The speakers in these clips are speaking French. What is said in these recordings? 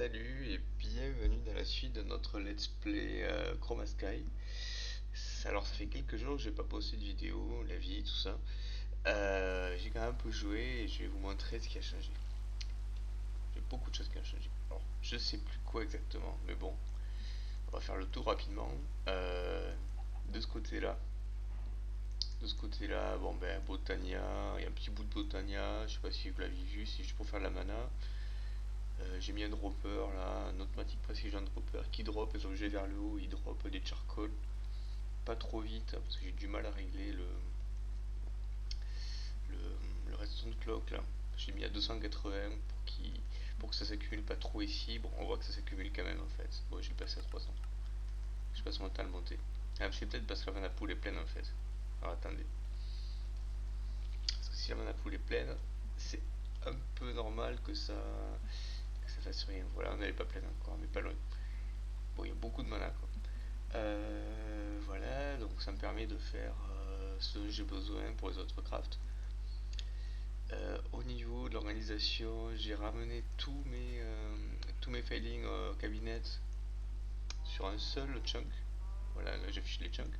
Salut et bienvenue dans la suite de notre let's play Chroma Sky. Alors ça fait quelques jours que j'ai pas posté de vidéo, la vie, tout ça. J'ai quand même un peu joué et je vais vous montrer ce qui a changé. Il y a beaucoup de choses qui ont changé. Alors je sais plus quoi exactement, mais bon, on va faire le tour rapidement. Euh, de ce côté-là, bon ben Botania, il y a un petit bout de Botania, je sais pas si vous l'avez vu, c'est juste pour faire de la mana. J'ai mis un dropper là, un automatic precision dropper qui drop les objets vers le haut, il drop des charcoal. Pas trop vite hein, parce que j'ai du mal à régler le, le redstone clock là. J'ai mis à 280 pour que ça s'accumule pas trop ici. Bon, on voit que ça s'accumule quand même en fait. Bon, j'ai passé à 300. Je passe mon temps à le monter. Ah, c'est peut-être parce que la mana pool est pleine en fait. Alors attendez. Parce que si la mana pool est pleine, c'est un peu normal que ça fasse rien. Voilà, on n'est pas pleine encore, mais pas loin. Bon, il y a beaucoup de mana quoi. Voilà, donc ça me permet de faire ce dont j'ai besoin pour les autres crafts. Au niveau de l'organisation, j'ai ramené tous mes failings au cabinet sur un seul chunk. Voilà, là j'affiche les chunks.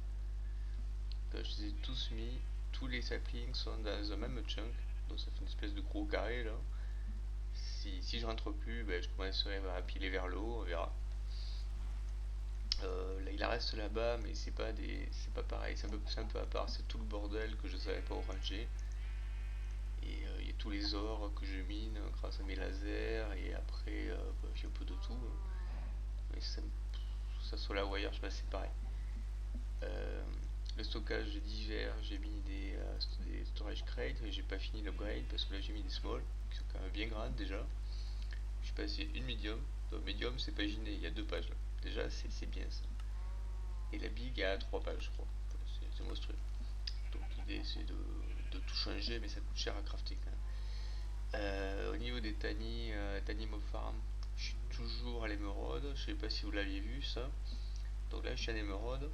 Je les ai tous mis, tous les saplings sont dans un même chunk, donc ça fait une espèce de gros carré là. Si je rentre plus, ben, je commencerai à piler vers le haut, on verra. Là, il en reste là-bas, mais c'est pas pareil, c'est un peu à part, c'est tout le bordel que je savais pas où ranger. Et il y a tous les ors que je mine grâce à mes lasers, et après, il y a un peu de tout, hein. Mais ça soit la wire, je sais pas, c'est pareil. Euh, le stockage divers, j'ai mis des storage crates, et j'ai pas fini l'upgrade parce que là j'ai mis des small, qui sont quand même bien grandes déjà. Je suis passé une medium, donc medium c'est paginé, il y a deux pages là. Déjà c'est bien ça. Et la big a trois pages, je crois. C'est monstrueux. Donc l'idée c'est de tout changer, mais ça coûte cher à crafter quand même. Au niveau des Tanimo Farm, je suis toujours à l'émeraude. Je sais pas si vous l'aviez vu ça. Donc là, je suis à l'émeraude.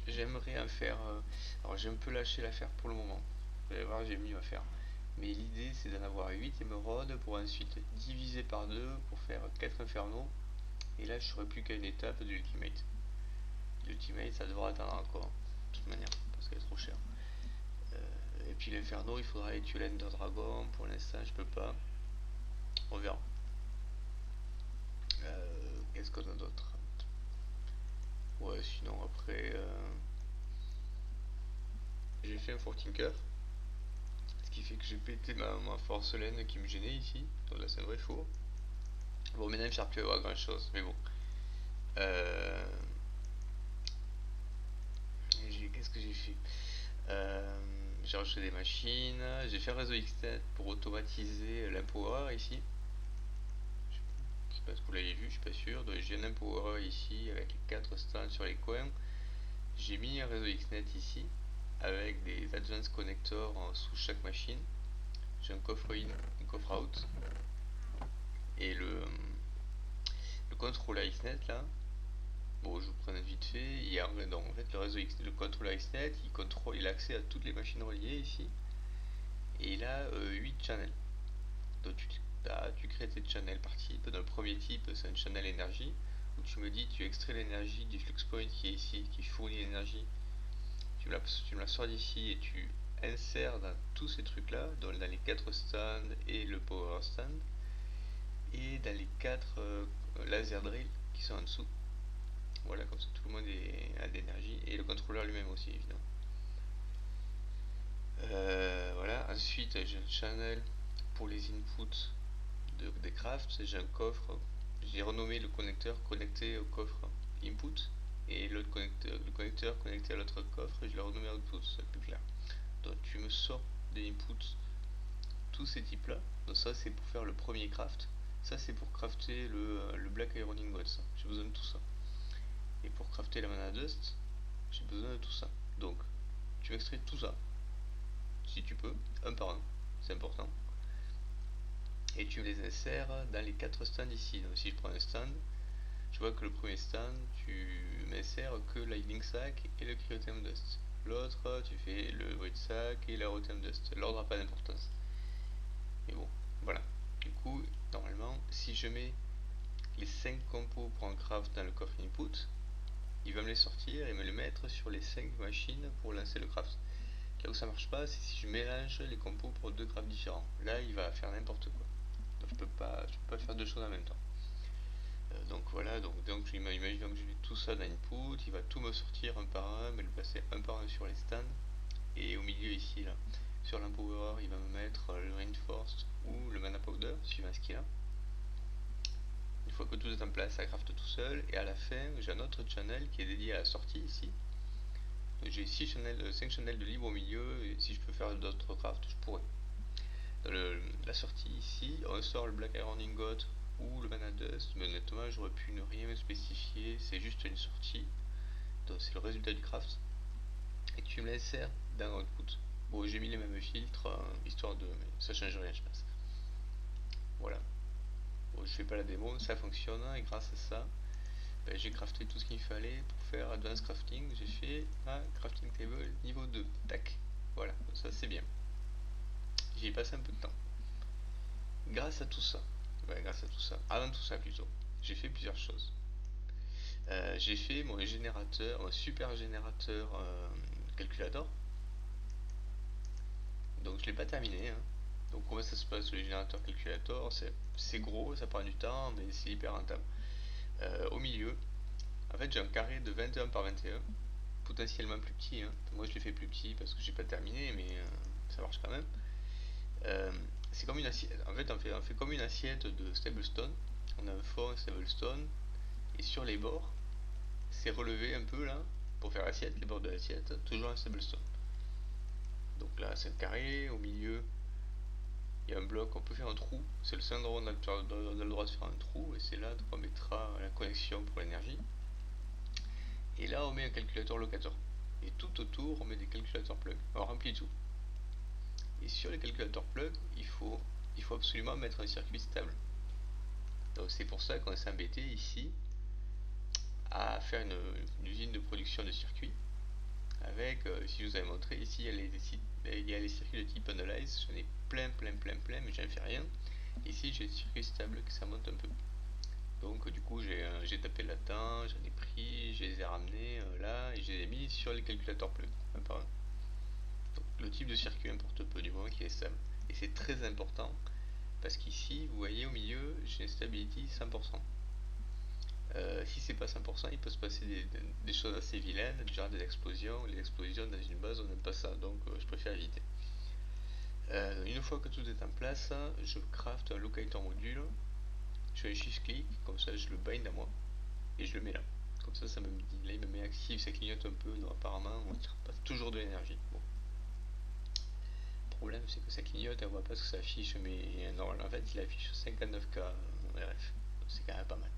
J'aimerais en faire. Alors, j'ai un peu lâché l'affaire pour le moment. Vous allez voir, j'ai mieux à faire. Mais l'idée, c'est d'en avoir 8 émeraudes pour ensuite diviser par 2 pour faire 4 infernaux. Et là, je serai plus qu'à une étape de l'ultimate. L'ultimate, ça devra attendre encore, de toute manière, parce qu'elle est trop chère. Et puis l'inferno, il faudra aller tuer l'Ender Dragon. Pour l'instant, je peux pas. On verra. Qu'est-ce qu'on a d'autre? Ouais, sinon après, j'ai fait un Fortinker, ce qui fait que j'ai pété ma force laine qui me gênait ici. Donc là, c'est un vrai four. Bon, maintenant, je ne plus avoir grand chose, mais bon. Euh, Qu'est-ce que j'ai fait? J'ai rajouté des machines, j'ai fait un réseau Xnet pour automatiser l'empower ici. Je sais pas si vous l'avez vu, je suis pas sûr. Donc j'ai un empower ici avec les 4 stands sur les coins. J'ai mis un réseau Xnet ici avec des advanced connectors sous chaque machine. J'ai un coffre in, un coffre out et le contrôleur Xnet là. Bon, je vous présente vite fait. Donc, en fait, le réseau Xnet, le contrôleur Xnet, il a accès à toutes les machines reliées ici et il a 8 channels. Donc tu crées tes channels par type. Dans le premier type, c'est un channel énergie où tu me dis tu extrais l'énergie du flux point qui est ici, qui fournit l'énergie. Tu me la sors d'ici et tu insères dans tous ces trucs là, dans les 4 stands et le power stand, et dans les 4 laser drills qui sont en dessous. Voilà, comme ça tout le monde a de l'énergie, et le contrôleur lui-même aussi évidemment. Voilà, ensuite j'ai un channel pour les inputs des crafts, j'ai un coffre, j'ai renommé le connecteur connecté au coffre input, et le connecteur connecté à l'autre coffre, je l'ai renommé output, c'est plus clair. Donc tu me sors des inputs, tous ces types là. Donc ça c'est pour faire le premier craft, ça c'est pour crafter le Black Iron Ingot, j'ai besoin de tout ça. Et pour crafter la mana dust, j'ai besoin de tout ça. Donc tu extrais tout ça, si tu peux, un par un, c'est important. Et tu les insères dans les 4 stands ici. Donc si je prends un stand, je vois que le premier stand, tu m'insères que Lightning Sack et le Cryotem Dust. L'autre, tu fais le Void Sack et la Rotem Dust. L'ordre n'a pas d'importance. Mais bon, voilà. Du coup, si je mets les 5 compos pour un craft dans le coffre input, il va me les sortir et me les mettre sur les 5 machines pour lancer le craft. Là où ça marche pas, c'est si je mélange les compos pour 2 crafts différents. Là, il va faire n'importe quoi. Donc je peux pas faire deux choses en même temps. Donc voilà, donc imaginons que je mets tout ça dans input, il va tout me sortir un par un, me le passer un par un sur les stands. Et au milieu ici, là, sur l'empower, il va me mettre le reinforced ou le mana powder, suivant ce qu'il a. Une fois que tout est en place, ça craft tout seul. Et à la fin, j'ai un autre channel qui est dédié à la sortie ici. Donc j'ai 5 channels de libre au milieu. Et si je peux faire d'autres crafts, je pourrais. Dans la sortie ici, on sort le Black Iron Ingot ou le Mana Dust. Mais honnêtement, j'aurais pu ne rien me spécifier. C'est juste une sortie. Donc c'est le résultat du craft. Et tu me l'insères dans l'output. Bon, j'ai mis les mêmes filtres, histoire de... Mais ça change rien, je pense. Voilà. Bon, je fais pas la démo, ça fonctionne, et grâce à ça, ben, j'ai crafté tout ce qu'il fallait pour faire Advanced Crafting. J'ai fait ma Crafting Table niveau 2. Tac. Voilà, ça c'est bien. J'y ai passé un peu de temps. Grâce à tout ça, avant tout ça plutôt, j'ai fait plusieurs choses. J'ai fait mon générateur, un super générateur calculator. Donc je l'ai pas terminé, hein. Donc comment ça se passe le générateur calculator? C'est gros, ça prend du temps, mais c'est hyper rentable. Au milieu, en fait j'ai un carré de 21 par 21, potentiellement plus petit, hein. Moi je l'ai fait plus petit parce que j'ai pas terminé, mais ça marche quand même. Euh, c'est comme une assiette. En fait on fait comme une assiette de Stablestone. On a un fond Stablestone et sur les bords, c'est relevé un peu là pour faire l'assiette, les bords de l'assiette, toujours un Stablestone. Donc là c'est un carré, au milieu il y a un bloc, on peut faire un trou, c'est le seul endroit où on a le droit de faire un trou, et c'est là qu'on mettra la connexion pour l'énergie. Et là on met un calculateur locator. Et tout autour on met des calculateurs plug. On remplit tout. Et sur les calculateurs plug, il faut absolument mettre un circuit stable. Donc c'est pour ça qu'on s'est embêté ici à faire une usine de production de circuits. Avec, si je vous avais montré, ici il y a les circuits de type analyze, j'en ai plein, mais j'en fais rien. Ici j'ai des circuits stables que ça monte un peu. Donc du coup j'ai tapé là-dedans, j'en ai pris, je les ai ramenés là et je les ai mis sur les calculateurs plug, un par un. Donc le type de circuit importe peu du moment qu'il est stable. Et c'est très important parce qu'ici, vous voyez au milieu, j'ai une stability 100%. Si c'est pas 100%, il peut se passer des choses assez vilaines, du genre des explosions. Les explosions dans une base, on n'aime pas ça, donc je préfère éviter. Une fois que tout est en place, je craft un locator module. Je fais un shift click, comme ça je le bind à moi et je le mets là. Comme ça me dit, là il me met actif, ça clignote un peu, donc apparemment on tire pas toujours de l'énergie. Bon. Le problème c'est que ça clignote et on voit pas ce que ça affiche, mais normalement en fait il affiche 59K RF, c'est quand même pas mal.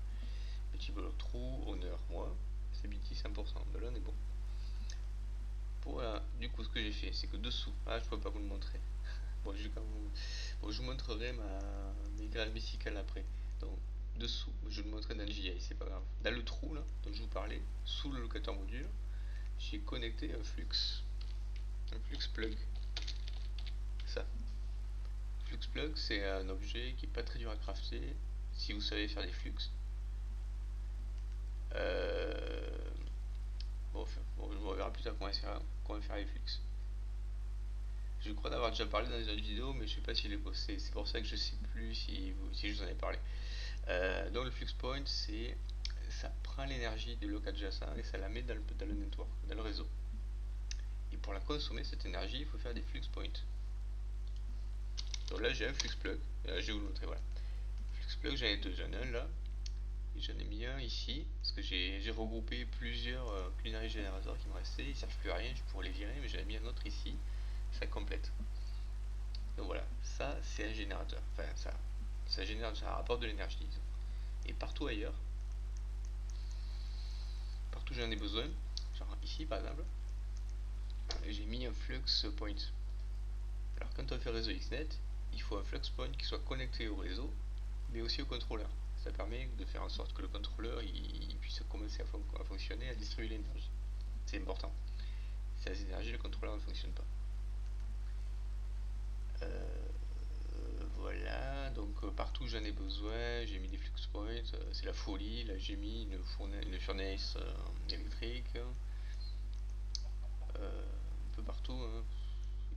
Petit bloc trou, honneur, moi, stability 100%, de là on est bon. Voilà, du coup ce que j'ai fait, c'est que dessous, je peux pas vous le montrer. Bon, je vous montrerai mes grades musicales après. Donc, dessous, je vous le montrerai dans le JI, c'est pas grave. Dans le trou là, dont je vous parlais, sous le locateur module, j'ai connecté un flux plug. Ça. Flux plug, c'est un objet qui est pas très dur à crafter si vous savez faire des flux. Euh, bon, on verra plus tard comment faire les flux. Je crois d'avoir déjà parlé dans une autre vidéo, mais je sais pas si je l'ai posté. C'est pour ça que je sais plus si je vous en ai parlé. Donc le flux point, ça prend l'énergie du local adjacent et ça la met dans le network, dans le réseau. Et pour la consommer, cette énergie, il faut faire des flux points. Donc là, j'ai un flux plug. Et là, je vais vous le montrer. Voilà. Flux plug, j'en ai deux. J'en ai un là. Et j'en ai mis un ici. Parce que j'ai regroupé plusieurs culinary générateurs qui me restaient. Ils ne servent plus à rien. Je pourrais les virer. Mais j'en ai mis un autre ici. Ça complète. Donc voilà. Ça, c'est un générateur. Enfin, ça génère, ça rapporte de l'énergie. Et partout ailleurs, partout j'en ai besoin, genre ici par exemple, j'ai mis un flux point. Alors quand on fait réseau XNet, il faut un flux point qui soit connecté au réseau, mais aussi au contrôleur. Ça permet de faire en sorte que le contrôleur il puisse commencer à fonctionner, à distribuer l'énergie. C'est important. Sans énergie, le contrôleur ne fonctionne pas. Voilà, donc partout où j'en ai besoin, j'ai mis des flux points, c'est la folie. Là, j'ai mis une furnace électrique, un peu partout, hein.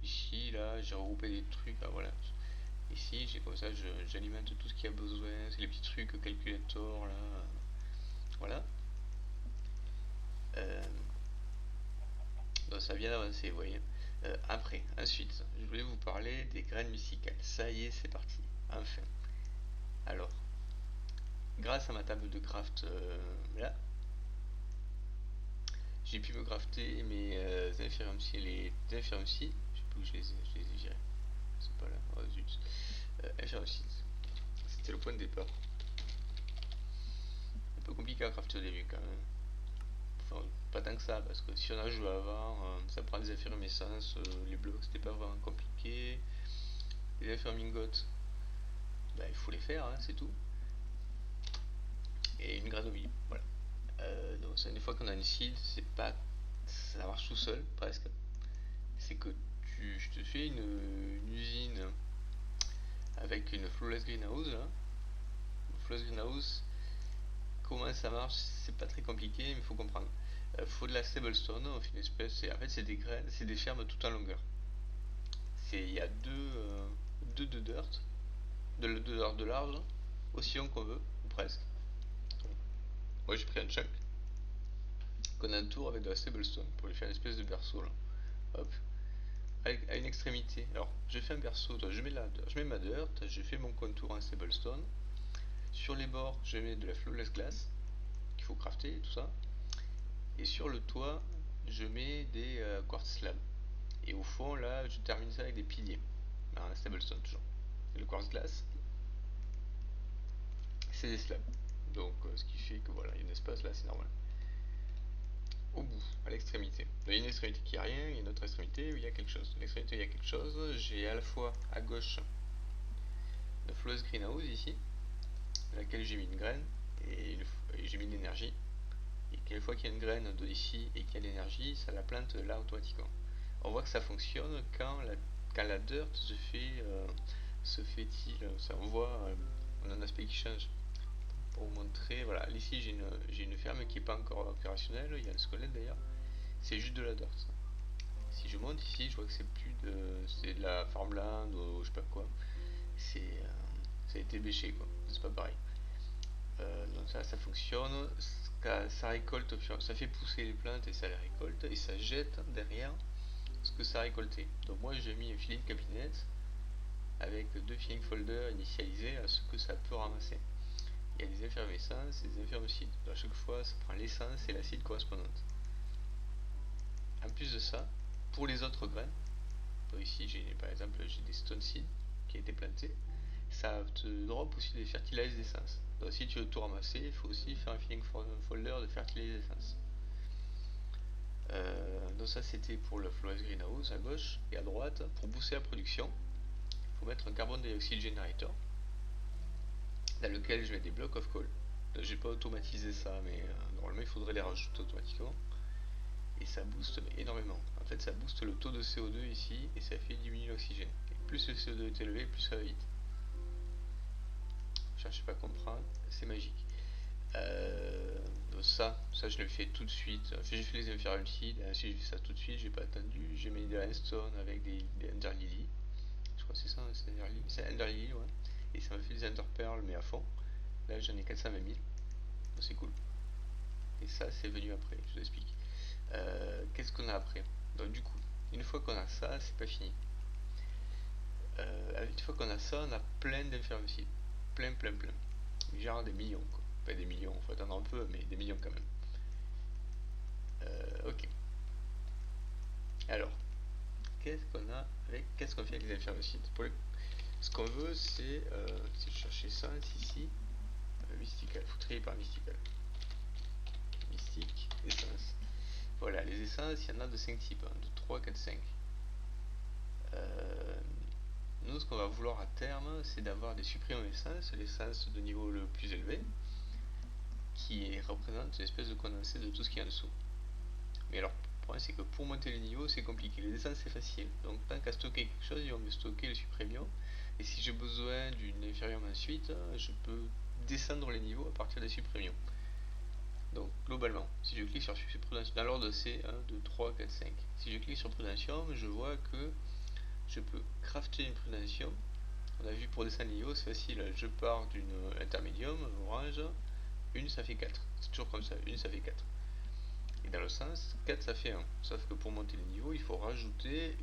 Ici, là, j'ai regroupé des trucs, ah, voilà. Ici, j'ai comme ça, j'alimente tout ce qu'il y a besoin, c'est les petits trucs calculator, là, voilà. Euh, donc ça vient d'avancer, vous voyez. Ensuite, je voulais vous parler des graines musicales. Ça y est, c'est parti, enfin. Alors, grâce à ma table de craft, là, j'ai pu me crafter mes infirmecies, je sais plus où je les ai virés. C'est pas là, oh zut. Infirmecies, c'était le point de départ. Un peu compliqué à crafter au début quand même. Enfin, pas tant que ça, parce que si on a joué avant, ça prend des infirmescences, les blocs c'était pas vraiment compliqué. Les infirmingots, bah, il faut les faire, hein, c'est tout. Et une grenouille, voilà. Donc une fois qu'on a une seed, c'est pas, ça marche tout seul presque. C'est que je te fais une usine avec une flawless greenhouse là. Une flawless greenhouse, comment ça marche, c'est pas très compliqué, mais il faut comprendre. Faut de la stable stone, en fait, une espèce, en fait c'est des graines, c'est des fermes tout en longueur. Il y a deux de dirt, de dirt de large, aussi long qu'on veut, ou presque. Moi j'ai pris un chunk qu'on entoure avec de la stable stone pour lui faire une espèce de berceau là. Hop, à une extrémité. Alors, je fais un berceau, je mets ma dirt, je fais mon contour en stable stone. Sur les bords, je mets de la flawless glass qu'il faut crafter et tout ça. Et sur le toit, je mets des quartz slabs. Et au fond, là, je termine ça avec des piliers. Un stable stone toujours. Et le quartz glass, c'est des slabs. Donc, ce qui fait que voilà, il y a un espace là, c'est normal. Au bout, à l'extrémité. Il y a une extrémité qui a rien, il y a une autre extrémité où il y a quelque chose. L'extrémité où il y a quelque chose, j'ai à la fois à gauche la flawless greenhouse ici, dans laquelle j'ai mis une graine et, j'ai mis de l'énergie. Et quelle fois qu'il y a une graine de ici et qu'il y a de l'énergie, ça la plante là automatiquement. On voit que ça fonctionne quand la dirt se fait-il, ça on voit, on a un aspect qui change. Pour vous montrer, voilà, ici j'ai une ferme qui n'est pas encore opérationnelle, il y a un squelette d'ailleurs, c'est juste de la dirt. Si je monte ici, je vois que c'est de la farmland ou je sais pas quoi. Ça a été bêché quoi, c'est pas pareil. Donc ça fonctionne, ça récolte, ça fait pousser les plantes et ça les récolte et ça jette derrière ce que ça a récolté. Donc moi j'ai mis un filling cabinet avec deux filling folders initialisés à ce que ça peut ramasser. Il y a des effervescences et des effervescides. À chaque fois ça prend l'essence et l'acide correspondante. En plus de ça, pour les autres graines, ici par exemple j'ai des stone seeds qui ont été plantés, ça te drop aussi des fertilizers d'essence. Donc si tu veux tout ramasser, il faut aussi faire un filling folder de fertilizer d'essence. Donc ça c'était pour le flawless greenhouse à gauche et à droite. Pour booster la production, il faut mettre un carbon dioxide generator dans lequel je mets des blocks of coal. J'ai pas automatisé ça, mais normalement il faudrait les rajouter automatiquement. Et ça booste énormément. En fait ça booste le taux de CO2 ici et ça fait diminuer l'oxygène. Et plus le CO2 est élevé, plus ça va vite. Cherchez pas à comprendre, c'est magique. Ça je le fais tout de suite. Enfin, j'ai fait les infirmecies, si j'ai fait ça tout de suite, j'ai pas attendu. J'ai mis de la stone avec des Ender Lily. Je crois que c'est ça, c'est Ender Lily, ouais. Et ça m'a fait des Ender Pearl, mais à fond. Là j'en ai 420 000. Donc c'est cool. Et ça c'est venu après, je vous explique. Qu'est-ce qu'on a après? Donc du coup, une fois qu'on a ça, c'est pas fini. Une fois qu'on a ça, on a plein d'infirmecies. Plein. Genre des millions quoi. Pas des millions, faut attendre un peu, mais des millions quand même. Ok. Alors, qu'est-ce qu'on fait avec les infirmicides? Ce qu'on veut, c'est si je cherche essence ici, mystical, faut trier par mystical. Mystique, essence. Voilà, les essences, il y en a de 5 types, hein, de 3, 4, 5. Nous, ce qu'on va vouloir à terme, c'est d'avoir des supprimes essences, l'essence de niveau le plus élevé, qui représente une espèce de condensé de tout ce qui est en dessous. Mais alors, le problème, c'est que pour monter les niveaux, c'est compliqué. Les essences, c'est facile. Donc, tant qu'à stocker quelque chose, ils vont mieux stocker le supremium. Et si j'ai besoin d'une infirmium ensuite, je peux descendre les niveaux à partir des supremiums. Donc globalement, si je clique sur Prudentium, dans l'ordre c'est 1, 2, 3, 4, 5. Si je clique sur Prudentium, je vois que je peux crafter une Prudentium. On a vu pour descendre les niveaux, c'est facile. Je pars d'une intermédium, orange, une ça fait 4. C'est toujours comme ça, une ça fait 4. Et dans le sens, 4 ça fait 1. Sauf que pour monter les niveaux, il faut rajouter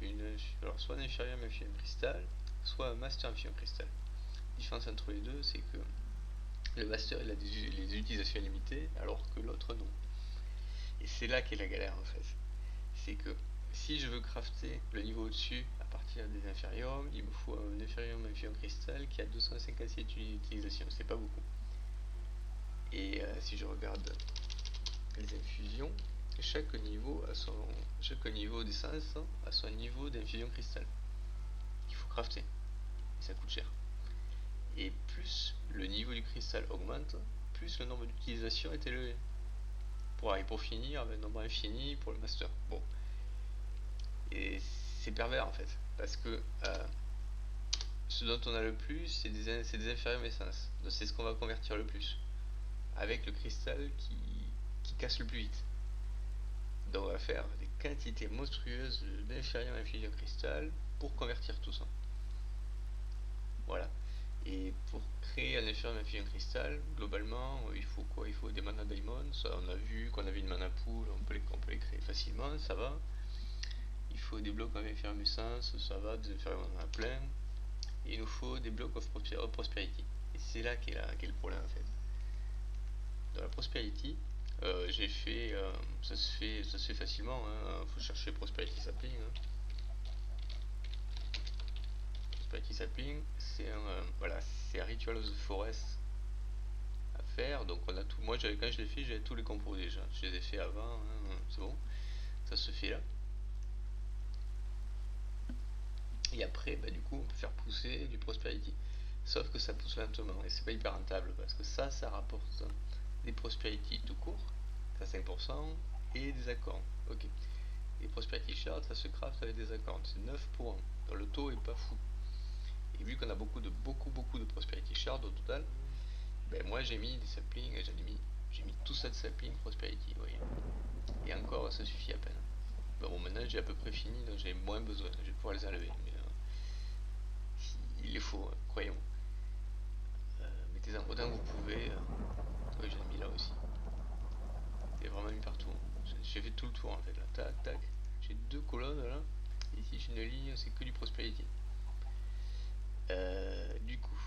alors soit un inférieur infinium cristal, soit un master infinium cristal. La différence entre les deux, c'est que le master il a les utilisations limitées, alors que l'autre non. Et c'est là qu'est la galère en fait. C'est que si je veux crafter le niveau au-dessus à partir des infériums, il me faut un inférium infinium cristal qui a 257 utilisations. C'est pas beaucoup. Et si je regarde les infusions, chaque niveau d'essence a son niveau d'infusion cristal qu'il faut crafter. Et ça coûte cher. Et plus le niveau du cristal augmente, plus le nombre d'utilisations est élevé. Pour finir avec un nombre infini pour le master. Bon. Et c'est pervers en fait. Parce que ce dont on a le plus, c'est des inférieurs essences. Donc c'est ce qu'on va convertir le plus. Avec le cristal qui casse le plus vite. Donc on va faire des quantités monstrueuses d'inférieurs infusion cristal pour convertir tout ça. Voilà. Et pour créer un inférieur infusion cristal, globalement, il faut quoi? Il faut des mana diamond. Ça, on a vu qu'on avait une mana pool, on peut les créer facilement, ça va. Il faut des blocs en inférieur essence, ça va, des inférieurs on en a plein. Et il nous faut des blocs of prosperity. Et c'est là qu'est le problème en fait. Dans la prosperity, j'ai fait, ça se fait facilement. Faut chercher prosperity sapling. Prosperity sapling, c'est un ritual of the forest à faire. Donc on a tout. Moi, quand je l'ai fait, j'avais tous les compos déjà. Je les ai fait avant. C'est bon. Ça se fait là. Et après, du coup, on peut faire pousser du prosperity. Sauf que ça pousse lentement et c'est pas hyper rentable parce que ça rapporte des prosperity tout court, à 5%, et des accords. Ok. Les prosperity shards, ça se craft avec des accords. C'est 9 pour 1. Donc le taux est pas fou. Et vu qu'on a beaucoup de prosperity shards au total, moi j'ai mis des saplings, j'ai mis tout ça de saplings prosperity, vous voyez. Et encore, ça suffit à peine. Bon, maintenant j'ai à peu près fini, donc j'ai moins besoin. Je vais pouvoir les enlever. Mais il les faut, croyez-moi. Mettez-en autant que vous pouvez. Ouais, j'en ai mis là aussi. J'ai vraiment mis partout. J'ai fait tout le tour en fait là. Tac, tac. J'ai deux colonnes là. Ici j'ai une ligne, c'est que du prosperity. Du coup,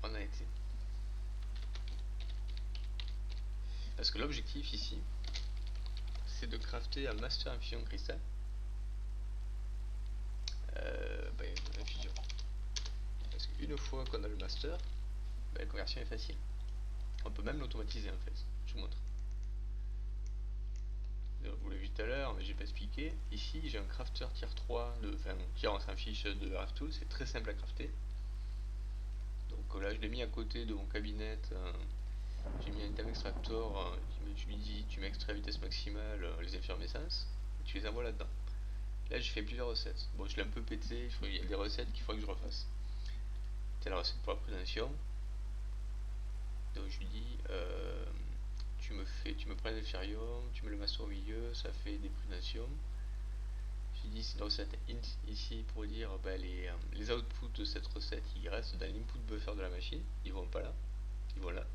on a été. Parce que l'objectif ici, c'est de crafter un master infusion cristal. Infusion. Parce qu'une fois qu'on a le master, la conversion est facile. On peut même l'automatiser en fait. Je vous montre. Vous l'avez vu tout à l'heure, mais j'ai pas expliqué. Ici, j'ai un crafter tier 3, qui rentre un fiche de Tool, c'est très simple à crafter. Donc là, je l'ai mis à côté de mon cabinet. J'ai mis un item extractor qui me dit tu m'extrais à vitesse maximale les effervescences, et tu les envoies là-dedans. Là, j'ai fait plusieurs recettes. Bon, je l'ai un peu pété, il y a des recettes qu'il faut que je refasse. C'est la recette pour la prudentium. Donc je lui dis tu me prends l'Epherium, tu mets le master au milieu, ça fait des prudentium. Je lui dis c'est une recette int ici pour dire les outputs de cette recette ils restent dans l'input buffer de la machine, ils vont pas là, ils vont là.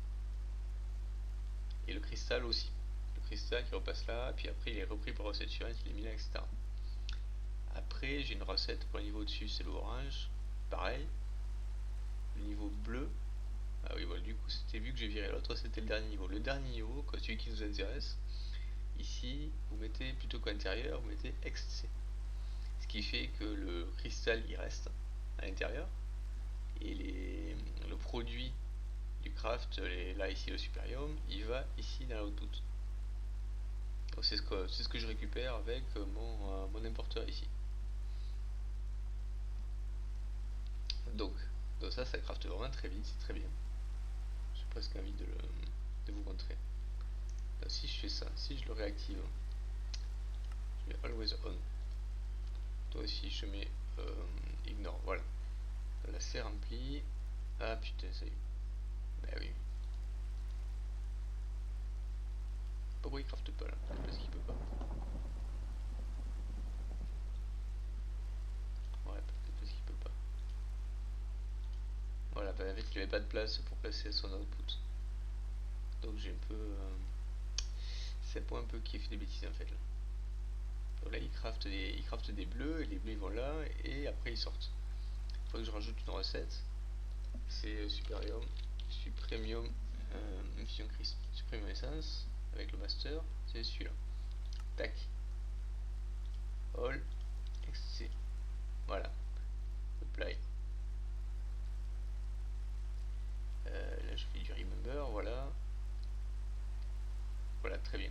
Et le cristal aussi. Le cristal qui repasse là, puis après il est repris par recette suivante, il est mis là, etc. Après j'ai une recette pour le niveau au-dessus, c'est l'orange, pareil. Le niveau bleu, ah oui, voilà, du coup, c'était vu que j'ai viré l'autre, c'était le dernier niveau. Le dernier niveau, celui qui nous intéresse, ici, vous mettez plutôt qu'à l'intérieur, vous mettez XC. Ce qui fait que le cristal, il reste à l'intérieur. Et le produit du craft, là, ici, le superium, il va ici dans l'output. Donc c'est ce que je récupère avec mon importeur ici. Donc ça craft vraiment très vite, c'est très bien. J'ai presque envie de vous montrer. Donc, si je fais ça, si je le réactive, je mets always on. Toi aussi je mets ignore, voilà. Là c'est rempli. Ah putain, ça y est. Bah oui. Pourquoi il crafte pas là? Parce qu'il peut pas. Ouais, peut-être parce qu'il peut pas. Voilà, bah en fait il avait pas de place pour placer son output. Donc j'ai un peu... c'est pour un peu qui fait des bêtises en fait là. Donc là il craft des bleus, et les bleus ils vont là, et après ils sortent. Il faut que je rajoute une recette. C'est Supremium Infusion Crisp, Supremium Essence, avec le master, c'est celui-là. Tac. All, XC. Voilà. Apply. Là je fais du remember, voilà. Voilà, très bien.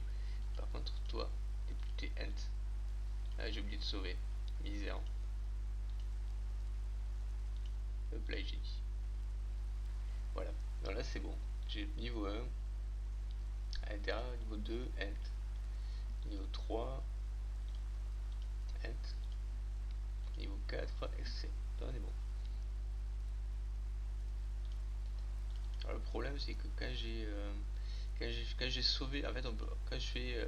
Par contre, toi, t'es ent. Ah, j'ai oublié de sauver. Misère. Apply, j'ai dit. Voilà. Alors là, c'est bon. J'ai niveau 1, à l'intérieur, niveau 2, ent. Niveau 3, ent. Niveau 4, XC. Là, on est bon. Alors, le problème, c'est que quand j'ai sauvé, en fait, quand je fais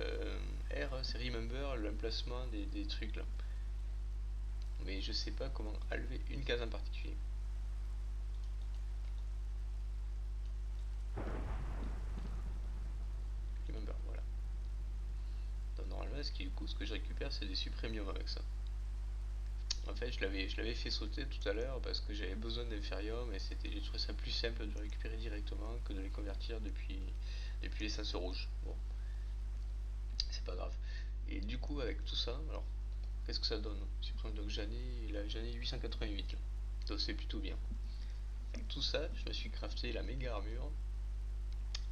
R, c'est remember l'emplacement des trucs là. Mais je sais pas comment enlever une case en particulier. Remember, voilà. Donc normalement, ce que je récupère, c'est des supremium avec ça. En fait, je l'avais fait sauter tout à l'heure parce que j'avais besoin d'inferium et j'ai trouvé ça plus simple de récupérer directement que de les convertir depuis l'essence rouge. Bon, c'est pas grave. Et du coup, avec tout ça, alors, qu'est-ce que ça donne? Donc j'en ai 888 là. Donc c'est plutôt bien. Avec tout ça, je me suis crafté la méga armure,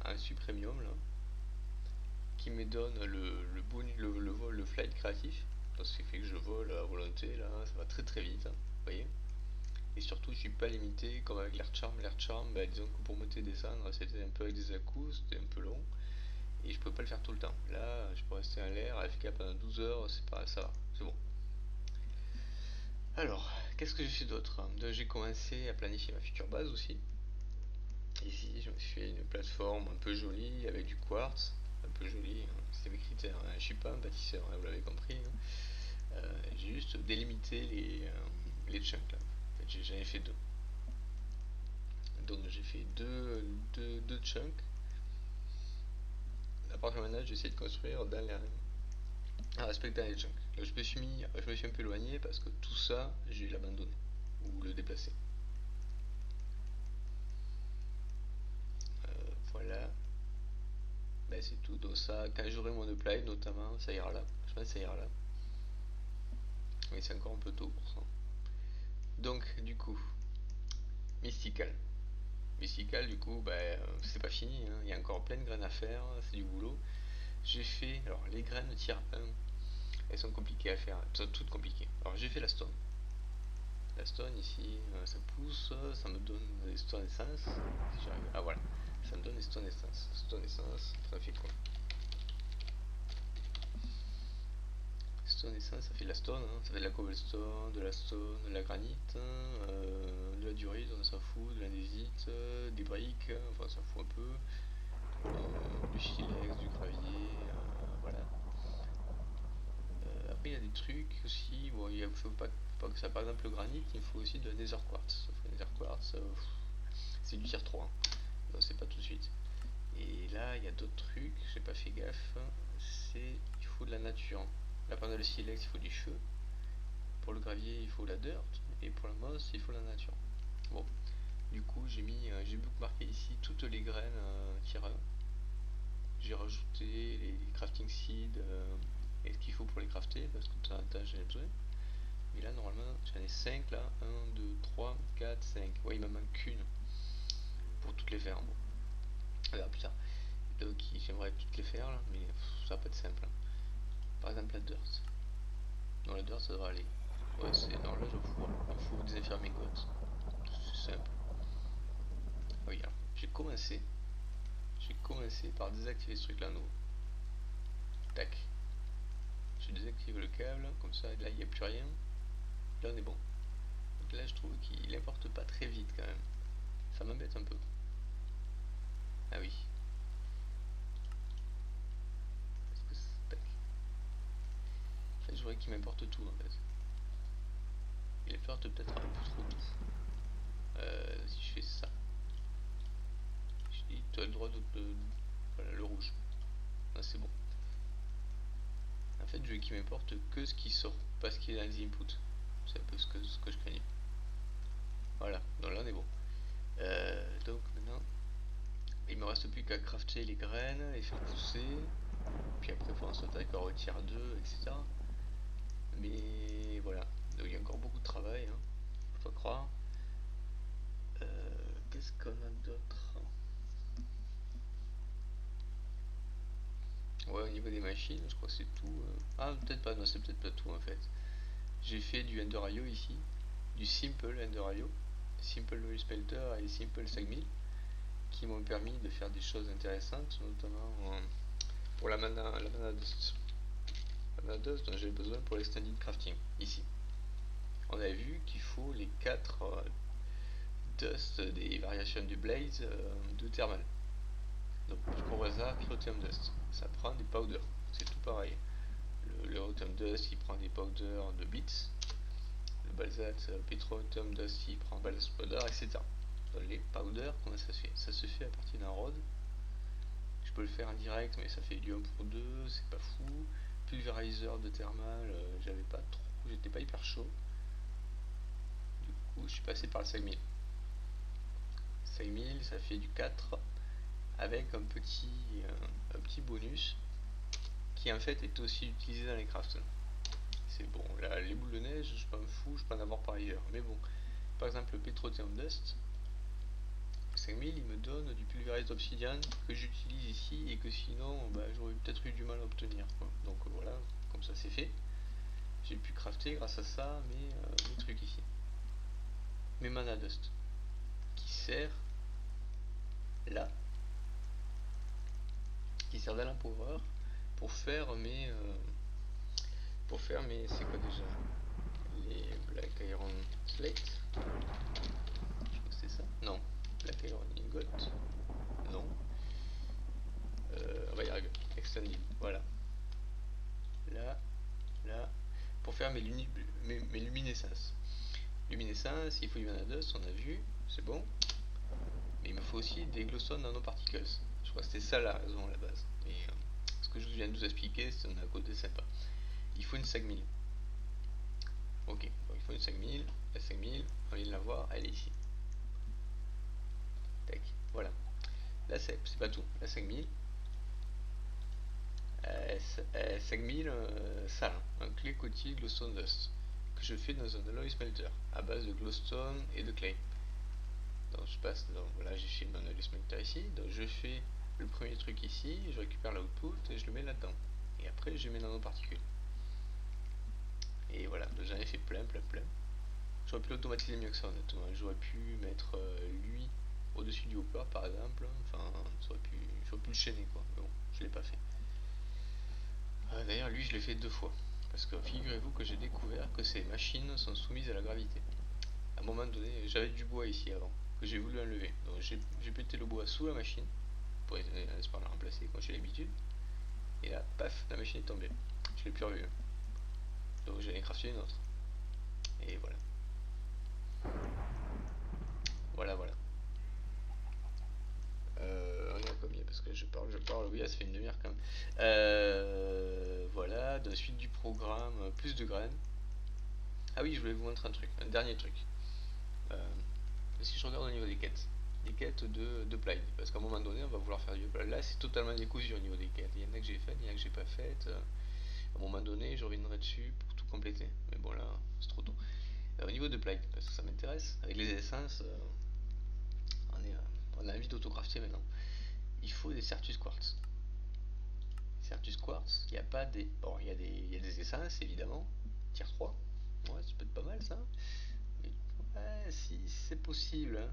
un supremium là, qui me donne le flight créatif. Donc ce qui fait que je vole à volonté là, ça va très très vite, hein, vous voyez. Et surtout, je suis pas limité comme avec l'air charm. L'air charm, bah, disons que pour monter et descendre, c'était un peu avec des à-coups, c'était un peu long. Et je peux pas le faire tout le temps. Là, je peux rester en l'air, AFK pendant 12 heures, c'est pas ça va, c'est bon. Alors, qu'est-ce que j'ai fait d'autre? Donc, j'ai commencé à planifier ma future base aussi. Ici, je me suis fait une plateforme un peu jolie avec du quartz. Un peu jolie, hein, c'est mes critères. Hein. Je suis pas un bâtisseur, hein, vous l'avez compris. Hein. J'ai juste délimité les chunks là. En fait, j'en ai fait deux. Donc j'ai fait deux chunks. À partir de maintenant, j'essaie de construire dans les respectant les chunks. Là, je me suis un peu éloigné parce que tout ça, j'ai l'abandonné ou le déplacer. Voilà. Ben, c'est tout. Donc ça, quand j'aurai mon apply notamment, ça ira là. Je pense que ça ira là. Mais c'est encore un peu tôt pour ça. Donc du coup, Mystical. Mystical, du coup, c'est pas fini. Hein. Il y a encore plein de graines à faire. C'est du boulot. J'ai fait, alors les graines tier 1, elles sont compliquées à faire, elles sont toutes compliquées. Alors j'ai fait la stone. La stone ici, ça pousse, ça me donne des stone essence. Si j'arrive. Ah voilà, ça me donne des stone essence. Stone essence, ça fait quoi? Stone essence, ça fait de la stone, hein. Ça fait de la cobblestone, de la stone, de la granite, de la durite, on s'en fout, de l'andésite, des briques, enfin on s'en fout un peu, du silex, du gravier, voilà. Après il y a des trucs aussi, bon, faut pas que ça, par exemple le granit, il faut aussi de la nether quartz. Sauf que nether quartz, c'est du tier 3, hein. Donc c'est pas tout de suite. Et là il y a d'autres trucs, j'ai pas fait gaffe, il faut de la nature. Là pendant le silex il faut du feu, pour le gravier il faut la dirt, et pour la mosse il faut la nature. Bon, du coup j'ai bookmarké ici toutes les graines tier 1. J'ai rajouté les crafting seeds et ce qu'il faut pour les crafter parce que de temps en temps j'en ai besoin. Mais là normalement j'en ai 5 là, 1, 2, 3, 4, 5. Ouais, il me manque qu'une pour toutes les faire. Bon, on verra plus tard. Donc j'aimerais toutes les faire là, mais ça va pas être simple. Hein. Par exemple la dirt. Non, la dirt ça devrait aller. Ouais, c'est. Non, là il faut désinférer mes gottes. C'est simple. Ah oui, alors j'ai commencé par désactiver ce truc là nouveau. Tac. Je désactive le câble, comme ça là il n'y a plus rien. Là on est bon. là je trouve qu'il importe pas très vite quand même. Ça m'embête un peu. Ah oui. Tac. En fait, je voudrais qu'il m'importe tout en fait. Il importe peut-être un peu trop tout. Si je fais ça. Je dis, tu as le droit voilà, le rouge. Ah, c'est bon. En fait, je veux qu'il m'importe que ce qui sort, pas ce qui est dans les inputs. C'est un peu ce que je craignais. Voilà, donc là on est bon. Donc maintenant, il me reste plus qu'à crafter les graines, les faire pousser. Puis après, il faut en sauter avec un retire 2, etc. Mais voilà, donc il y a encore beaucoup de travail, hein, faut pas croire. Qu'est-ce qu'on a d'autre? Ouais, au niveau des machines, je crois que c'est tout. Ah, peut-être pas, non, c'est peut-être pas tout en fait. J'ai fait du Ender.io ici, du Simple Ender.io, Simple Smelter et Simple Sagmill, qui m'ont permis de faire des choses intéressantes, notamment pour la mana dust. La mana dust dont j'ai besoin pour les standing crafting, ici. On a vu qu'il faut les 4 dust des variations du blaze de thermal. Donc pour hasard, Autumn Dust, ça prend des powders, c'est tout pareil. Le Autumn Dust il prend des powders de bits, le Balsate Petro Autumn Dust il prend Balsate Powder, etc. Donc les powders, comment ça se fait? Ça se fait à partir d'un rod. Je peux le faire en direct, mais ça fait du 1 pour 2, c'est pas fou. Pulverizer de thermal, j'avais pas trop, j'étais pas hyper chaud. Du coup, je suis passé par le 5000. 5000, ça fait du 4 avec un petit bonus qui en fait est aussi utilisé dans les crafts. C'est bon, là, les boules de neige, je m'en fous, je peux en avoir par ailleurs. Mais bon, par exemple, le Petroleum Dust, 5000, il me donne du pulvérisé d'obsidian que j'utilise ici et que sinon, bah, j'aurais peut-être eu du mal à obtenir. Quoi. Donc voilà, comme ça c'est fait. J'ai pu crafter grâce à ça mes trucs ici. Mes mana dust, qui sert là, qui sert d'Allen Power pour faire c'est quoi déjà, les Black Iron Slate, je crois que c'est ça, non, Black Iron Ingot, non, on va y arriver, Extended, voilà, là, là, pour faire mes luminescences. Luminescence, il faut du mana dust, on a vu, c'est bon, mais il me faut aussi des glowstone nanoparticles, je crois que c'était ça la raison à la base, et ce que je viens de vous expliquer, c'est un à côté sympa. Il faut une 5000. Ok, donc il faut une 5000. La 5000, on vient de la voir, elle est ici. Tac, voilà. Là, c'est pas tout. La 5000. 5000 sale. Un clay coated glowstone dust. Que je fais dans un alloy smelter. À base de glowstone et de clay. Donc je passe. Donc voilà, j'ai fait mon alloy smelter ici. Donc je fais le premier truc ici. Je récupère l'output et je le mets là-dedans. Et après, je mets dans nos particules. Et voilà, j'en ai fait plein. J'aurais pu l'automatiser mieux que ça honnêtement. J'aurais pu mettre lui au-dessus du hopper par exemple. Enfin, j'aurais pu le chaîner quoi. Mais bon, je l'ai pas fait. D'ailleurs, lui, je l'ai fait 2 fois. Parce que figurez-vous que j'ai découvert que ces machines sont soumises à la gravité. À un moment donné, j'avais du bois ici avant, que j'ai voulu enlever. Donc j'ai pété le bois sous la machine, pour espérer la remplacer comme j'ai l'habitude. Et là, paf, la machine est tombée. Je l'ai plus revue. Donc j'en ai crafté une autre. Et voilà. Voilà. On est à combien? Parce que je parle, oui, ça fait une demi-heure quand même. Voilà, de la suite du programme, plus de graines. Ah oui, je voulais vous montrer un truc, un dernier truc. Si je regarde au niveau des quêtes, les quêtes de Plague, parce qu'à un moment donné, on va vouloir faire du Plague. Là, c'est totalement décousu au niveau des quêtes. Il y en a que j'ai faites, il y en a que j'ai pas faites. À un moment donné, je reviendrai dessus pour tout compléter. Mais bon, là, c'est trop tôt. Au niveau de Plague, parce que ça m'intéresse, avec les essences, on a envie d'autocrafter maintenant. Il faut des Certus Quartz. Certus Quartz, il n'y a pas des. Bon, il y a des essences évidemment, tier 3. Ouais, ça peut être pas mal ça. Mais, ouais, si c'est possible. Hein.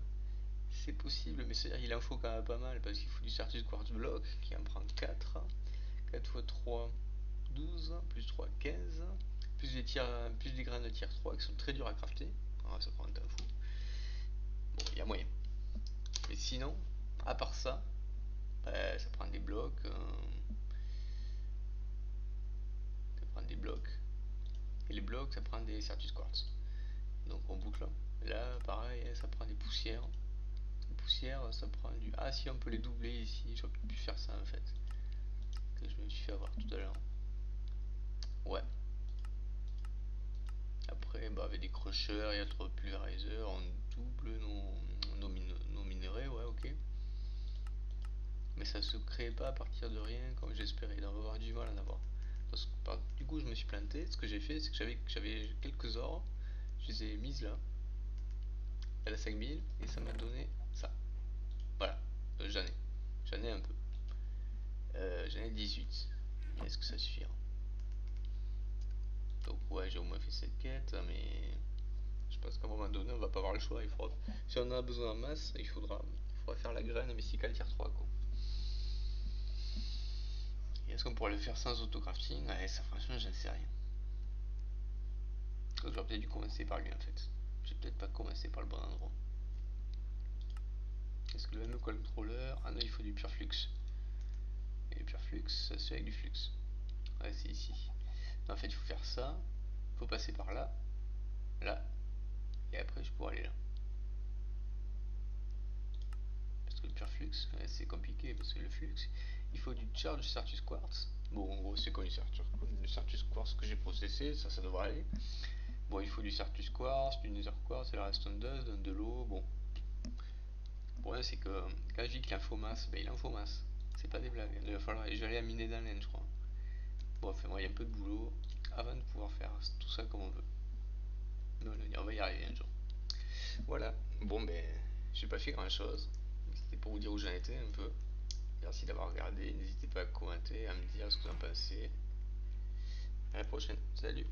C'est possible, mais c'est-à-dire qu'il en faut quand même pas mal parce qu'il faut du Certus Quartz Block qui en prend 4. 4 x 3, 12, plus 3, 15. Plus des graines de tier 3 qui sont très dures à crafter. Ah, ça prend un temps fou. Bon, il y a moyen. Mais sinon, à part ça, bah, ça prend des blocs. Ça prend des blocs. Et les blocs, ça prend des Certus Quartz. Donc on boucle. Là, pareil, ça prend des poussières. Les poussières, ça prend du... Ah si, on peut les doubler ici. J'aurais pu faire ça en fait. Que je me suis fait avoir tout à l'heure. Ouais. Après, bah, avec des crushers et autres pulvériseurs, on double nos minerais, ouais, ok. Mais ça se crée pas à partir de rien comme j'espérais. On va avoir du mal à en avoir. Parce que, du coup, je me suis planté. Ce que j'ai fait, c'est que j'avais quelques ors. Je les ai mises là, à la 5000, et ça m'a donné ça. Voilà, j'en ai un peu. J'en ai 18. Mais est-ce que ça suffira? Donc ouais, j'ai au moins fait cette quête, mais je pense qu'à un moment donné, on va pas avoir le choix. Si on en a besoin en masse, il faudra faire la graine mysticale tier 3 quoi. Et est-ce qu'on pourrait le faire sans autocrafting? Ouais, ça franchement, j'en sais rien. J'aurais peut-être dû commencer par lui en fait. J'ai peut-être pas commencé par le bon endroit. Est-ce que le même contrôleur... Ah non, il faut du pure flux. Et le pure flux, ça se fait avec du flux. Ouais, c'est ici. En fait, il faut faire ça. Il faut passer par là. Là. Et après, je pourrais aller là. Parce que le pure flux, ouais, c'est compliqué. Parce que le flux, il faut du charge Certus Quartz. Bon, en gros, c'est quoi le Certus Quartz que j'ai processé? Ça devrait aller. Bon, il faut du Certus Quartz, du Nether Quartz, et le reste dust, de l'eau. Bon. Le problème, c'est que quand je dis qu'il en faut masse, ben il en faut masse. C'est pas des blagues. Il va falloir. Je vais aller à miner dans l'aine, je crois. Bon, enfin, il y a un peu de boulot avant de pouvoir faire tout ça comme on veut. Mais on va y arriver un jour. Voilà. Bon, ben, j'ai pas fait grand chose. C'était pour vous dire où j'en étais un peu. Merci d'avoir regardé. N'hésitez pas à commenter, à me dire ce que vous en pensez. À la prochaine. Salut.